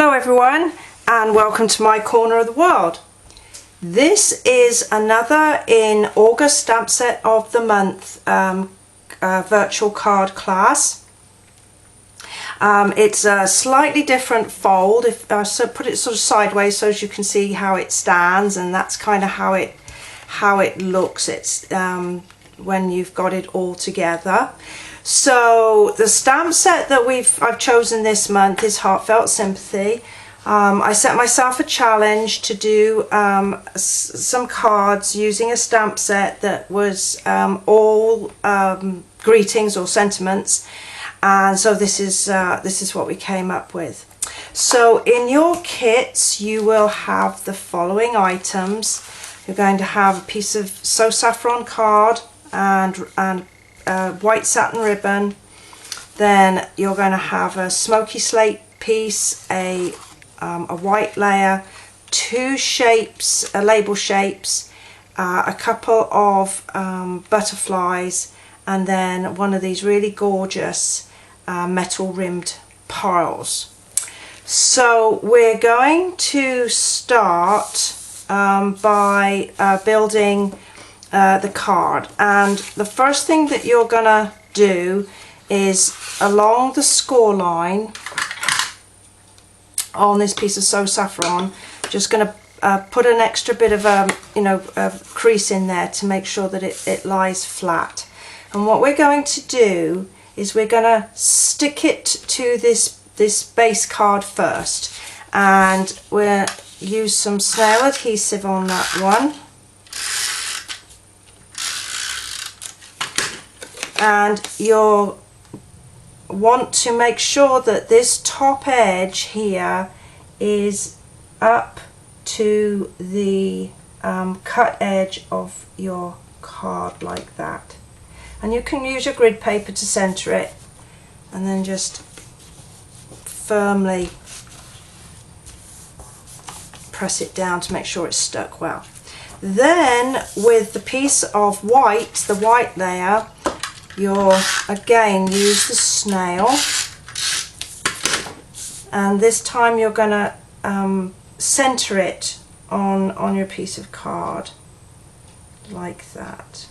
Hello everyone and welcome to my corner of the world. This is another in August stamp set of the month virtual card class. It's a slightly different fold. So put it sort of sideways so as you can see how it stands, and that's kind of how it looks. It's when you've got it all together. So the stamp set that I've chosen this month is Heartfelt Sympathy. I set myself a challenge to do some cards using a stamp set that was all greetings or sentiments, and so this is what we came up with. So in your kits you will have the following items. You're going to have a piece of So Saffron card and white satin ribbon. Then you're going to have a smoky slate piece, a white layer, two shapes, label shapes, a couple of butterflies, and then one of these really gorgeous metal rimmed pearls. So we're going to start by building the card, and the first thing that you're gonna do is along the score line on this piece of So Saffron, just gonna put an extra bit of a crease in there to make sure that it lies flat. And what we're going to do is we're gonna stick it to this base card first, and we'll use some snail adhesive on that one. And you'll want to make sure that this top edge here is up to the cut edge of your card like that. And you can use your grid paper to center it, and then just firmly press it down to make sure it's stuck well. Then with the piece of white, the white layer, you'll again use the snail, and this time you're going to center it on your piece of card like that.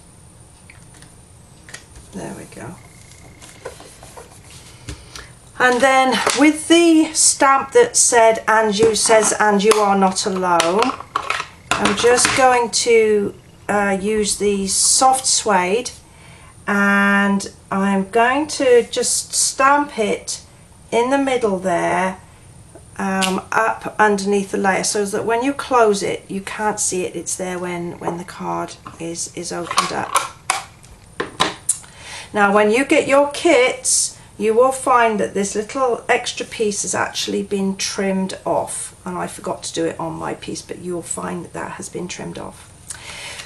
There we go. And then with the stamp that said "and you are not alone," I'm just going to use the soft suede, and I'm going to just stamp it in the middle there, up underneath the layer, so that when you close it you can't see it. It's there when the card is opened up. Now when you get your kits, you will find that this little extra piece has actually been trimmed off, and I forgot to do it on my piece, but you'll find that has been trimmed off.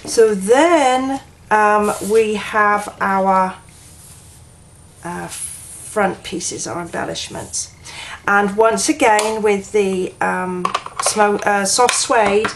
So then we have our front pieces, our embellishments, and once again with the soft suede,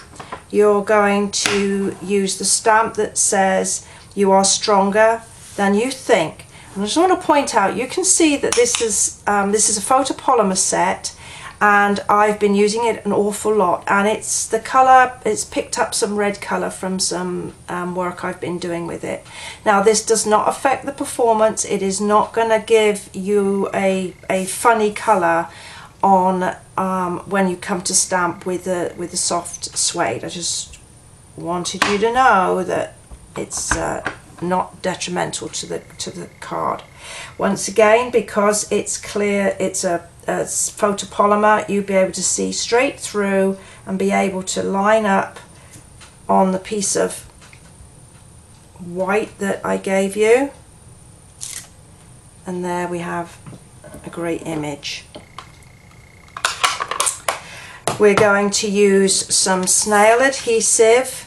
you're going to use the stamp that says "you are stronger than you think." And I just want to point out, you can see that this is a photopolymer set, and I've been using it an awful lot, and it's the colour, it's picked up some red colour from some work I've been doing with it. Now this does not affect the performance. It is not going to give you a funny colour on when you come to stamp with the soft suede. I just wanted you to know that it's not detrimental to the card. Once again, because it's clear, it's a photopolymer, you'll be able to see straight through and be able to line up on the piece of white that I gave you, and there we have a great image. We're going to use some snail adhesive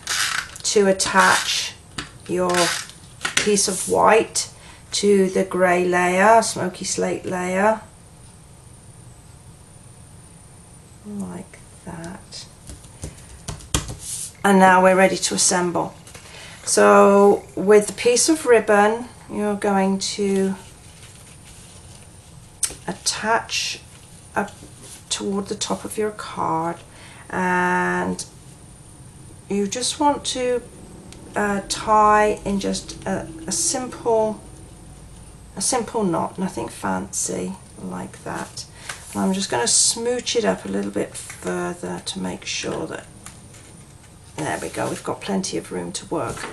to attach your piece of white to the grey layer, smoky slate layer, like that. And now we're ready to assemble. So with the piece of ribbon, you're going to attach a toward the top of your card, and you just want to tie in just a simple knot, nothing fancy like that. And I'm just going to smooch it up a little bit further to make sure that, there we go, we've got plenty of room to work.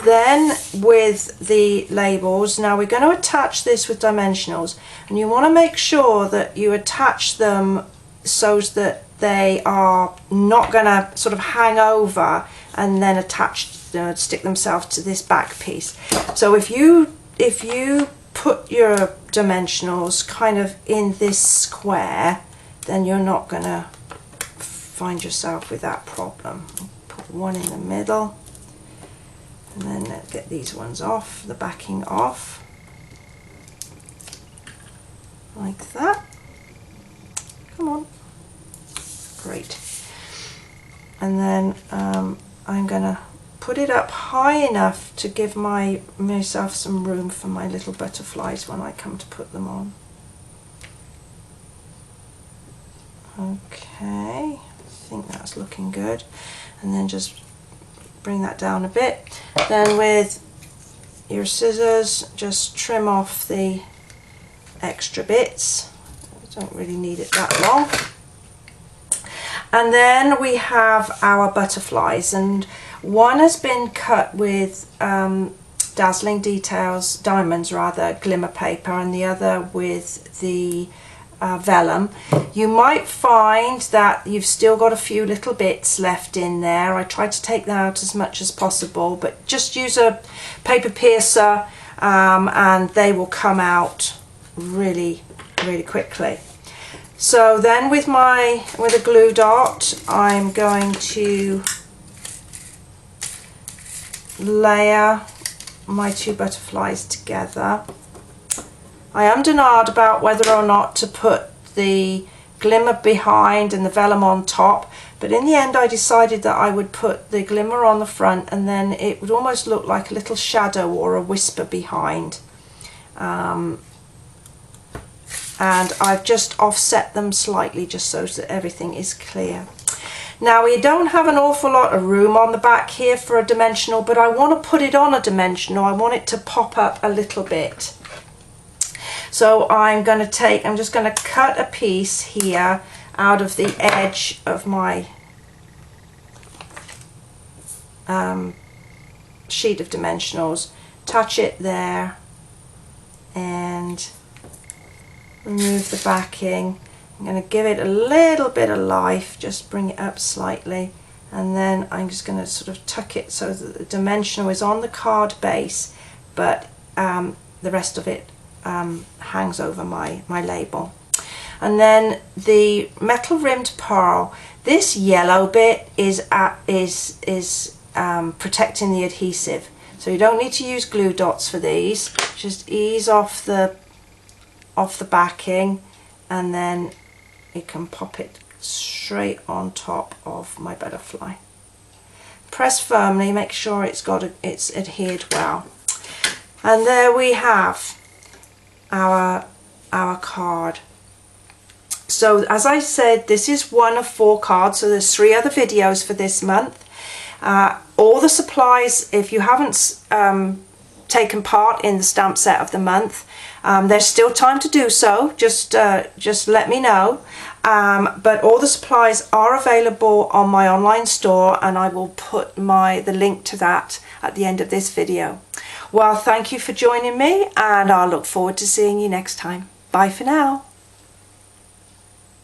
Then with the labels, now we're going to attach this with dimensionals, and you want to make sure that you attach them so that they are not going to sort of hang over and then stick themselves to this back piece. So if you put your dimensionals kind of in this square, then you're not going to find yourself with that problem. Put one in the middle, and then let's get these ones off, the backing off, like that. Come on. Great. And then I'm going to put it up high enough to give myself some room for my little butterflies when I come to put them on. Okay, I think that's looking good. And then just bring that down a bit. Then with your scissors, just trim off the extra bits. I don't really need it that long. And then we have our butterflies, and one has been cut with Dazzling Details, diamonds rather, glimmer paper, and the other with the vellum. You might find that you've still got a few little bits left in there. I try to take them out as much as possible, but just use a paper piercer and they will come out really quickly. So then with a glue dot, I'm going to layer my two butterflies together. I am denied about whether or not to put the glimmer behind and the vellum on top, but in the end I decided that I would put the glimmer on the front, and then it would almost look like a little shadow or a whisper behind. And I've just offset them slightly just so that everything is clear. Now we don't have an awful lot of room on the back here for a dimensional, but I want to put it on a dimensional. I want it to pop up a little bit. So I'm just going to cut a piece here out of the edge of my sheet of dimensionals, touch it there and remove the backing. I'm going to give it a little bit of life, just bring it up slightly, and then I'm just going to sort of tuck it so that the dimensional is on the card base, but the rest of it hangs over my label. And then the metal rimmed pearl, this yellow bit is protecting the adhesive, so you don't need to use glue dots for these. Just ease off the backing, and then you can pop it straight on top of my butterfly. Press firmly, make sure it's adhered well, and there we have our card. So as I said, this is one of 4 cards, so there's 3 other videos for this month. All the supplies, if you haven't taken part in the stamp set of the month, there's still time to do so. Just let me know. But all the supplies are available on my online store, and I will put the link to that at the end of this video. Well, thank you for joining me, and I'll look forward to seeing you next time. Bye for now.